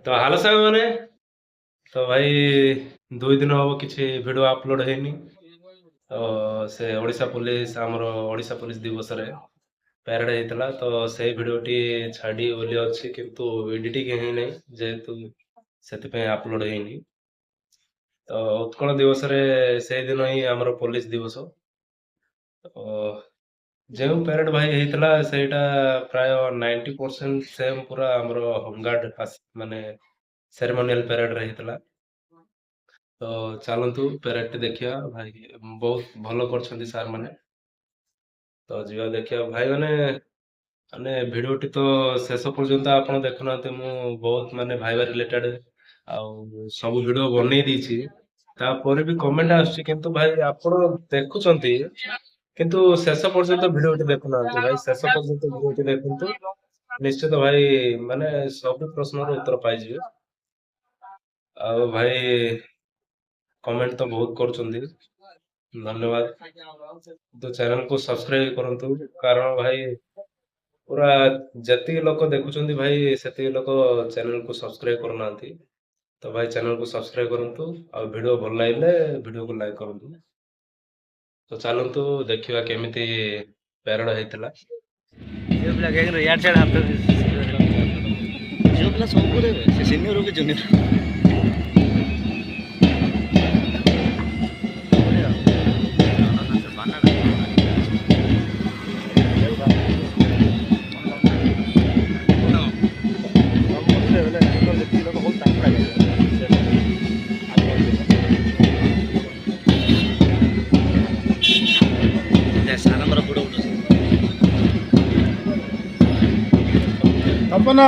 तो हाल साଙ୍ଗ ମାନେ ତ ଭାଇ 2 ଦିନ ହବ କିଛି ଭିଡିଓ ଅପଲୋଡ ହେଇନି। ତ ସେ ଓଡିଶା ପୋଲିସ ଦିବସରେ ପ୍ୟାରେଡ ହେଇଥିଲା ତ ସେଇ ଭିଡିଓଟି ଛାଡି ବୋଲି ଅଛି କିନ୍ତୁ ଏଡିଟିଂ ହେଇନାହିଁ ଯେହେତୁ ସେଥିପାଇଁ ଅପଲୋଡ ହେଇନି। ତ ଉତ୍କଳ ଦିବସରେ ସେଇଦିନ ହିଁ ଆମର ପୋଲିସ ଦିବସ। ତ ଯେଉଁ ପ୍ୟାରେଡ ଭାଇ ହେଇଥିଲା ସେଇଟା ପ୍ରାୟ 90% ସେମ୍ ପୁରା ଆମର ହୋମଗାର୍ଡ ମାନେ ସେରେମୋନିଆଲ ପ୍ୟାରେଡରେ ହେଇଥିଲା। ତ ଚାଲନ୍ତୁ ପ୍ୟାରେଡଟି ଦେଖିବା ଭାଇ ବହୁତ ଭଲ କରିଛନ୍ତି ସାର୍ ମାନେ। ତ ଯିବା ଦେଖିବା ଭାଇ ମାନେ ଭିଡିଓଟି ତ ଶେଷ ପର୍ଯ୍ୟନ୍ତ ଆପଣ ଦେଖୁନାହାନ୍ତି ମୁଁ ବହୁତ ମାନେ ଭାଇବା ରିଲେଟେଡ ଆଉ ସବୁ ଭିଡିଓ ବନେଇ ଦେଇଛି। ତାପରେ ବି କମେଣ୍ଟ ଆସୁଛି କିନ୍ତୁ ଭାଇ ଆପଣ ଦେଖୁଛନ୍ତି କିନ୍ତୁ ଶେଷ ପର୍ଯ୍ୟନ୍ତ ଭିଡିଓଟି ଦେଖୁନାହାନ୍ତି ଭାଇ ଶେଷ ପର୍ଯ୍ୟନ୍ତ ଭିଡିଓଟି ଦେଖନ୍ତୁ। ନିଶ୍ଚିତ ଭାଇ ମାନେ ସବୁ ପ୍ରଶ୍ନର ଉତ୍ତର ପାଇଯିବେ। ଆଉ ଭାଇ କମେଣ୍ଟ ତ ବହୁତ କରୁଛନ୍ତି ଧନ୍ୟବାଦ। ତ ଚ୍ୟାନେଲକୁ ସବସ୍କ୍ରାଇବ କରନ୍ତୁ କାରଣ ଭାଇ ପୁରା ଯେତିକି ଲୋକ ଦେଖୁଛନ୍ତି ଭାଇ ସେତିକି ଲୋକ ଚ୍ୟାନେଲକୁ ସବସ୍କ୍ରାଇବ କରୁନାହାନ୍ତି। ତ ଭାଇ ଚ୍ୟାନେଲକୁ ସବସ୍କ୍ରାଇବ କରନ୍ତୁ ଆଉ ଭିଡିଓ ଭଲ ଲାଗିଲେ ଭିଡିଓକୁ ଲାଇକ୍ କରନ୍ତୁ। ତ ଚାଲନ୍ତୁ ଦେଖିବା କେମିତି ପ୍ୟାରେଡ ହେଇଥିଲା। ଝିଅ ପିଲା ଗ୍ୟାଙ୍ଗରେ ୟାଡ ସିଆଡେ ହାତ ଝିଅ ପିଲା ସବୁ କରିବେ ସେ ସିନିୟର ହଉ କି ଜୁନିୟର। ସାରଙ୍କର ବୁଡ଼ ଉଠୁଛି ତପନ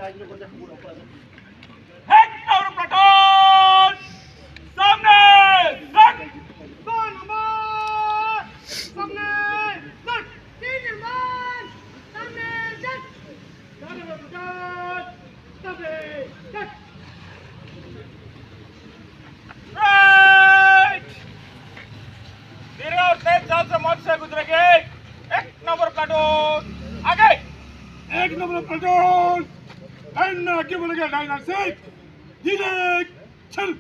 Head over platoon! सामने! Look! सामने लट तीन निर्माण सामने जट सामने जट Right! धीरे और तेज चाल से मौत से गुजरेंगे। एक नंबर प्लाटून आगे। एक नंबर प्लाटून एंड आगे बढ़ेगा डायना से धीरे चल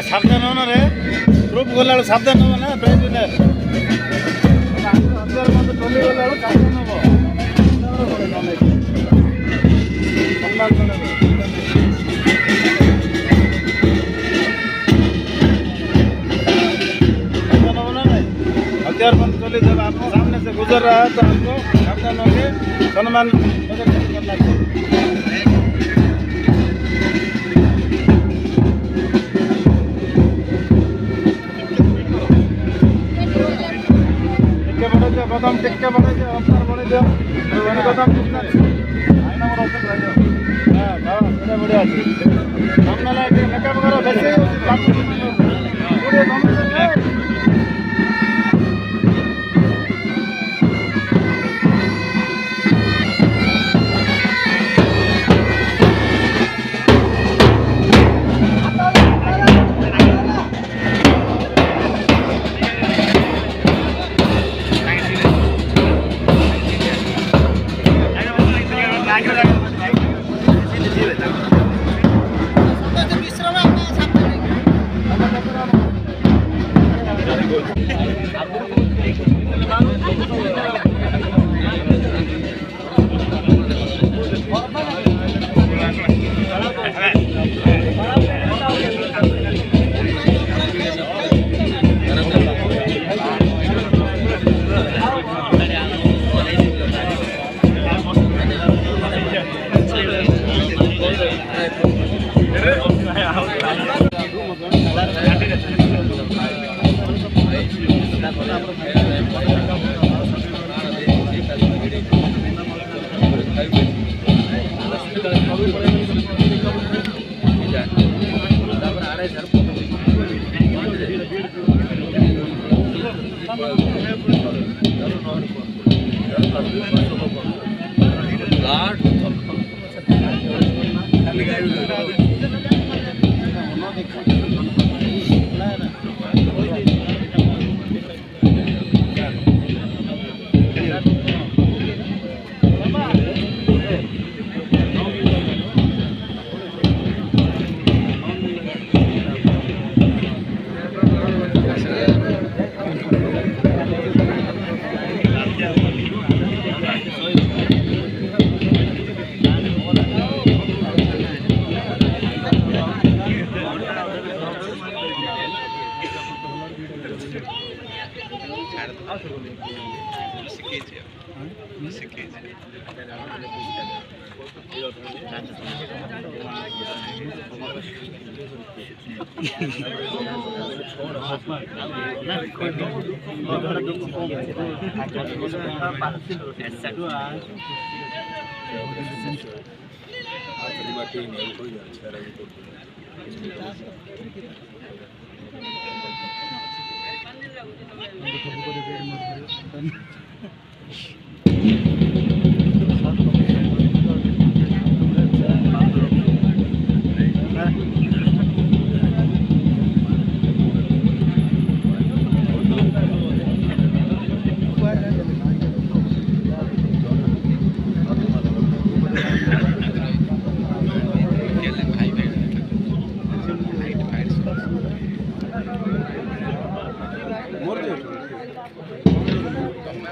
সাবধান হো না রে গ্রুপ গলা সাবধান হবো না প্রাইজ উইনার চলে গেলে সাবধান হবো हथियार बंद चले जब आपको सामने से गुजर रहा है तो आपको सावधान होकर सम्मान प्रदर्शन करना चाहिए कदम टिक के बढ़े जाओ अवसर बढ़े जाओ कदम टिक कर आईना और अवसर रह जाओ हां बाबा बढ़िया है सामने लाके मेकअप करो वैसे पूरे दम से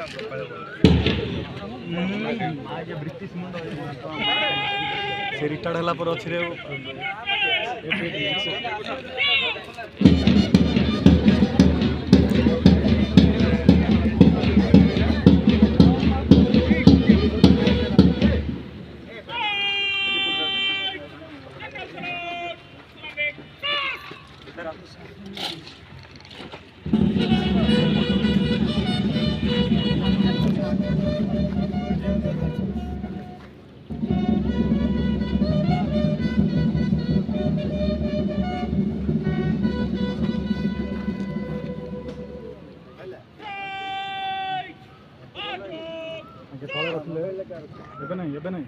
ସେ ରିଟାୟାର୍ଡ ହେଲା ପରେ ଅଛି ରେ ତଳେ ରଖିଲେ ଏବେ ନାହିଁ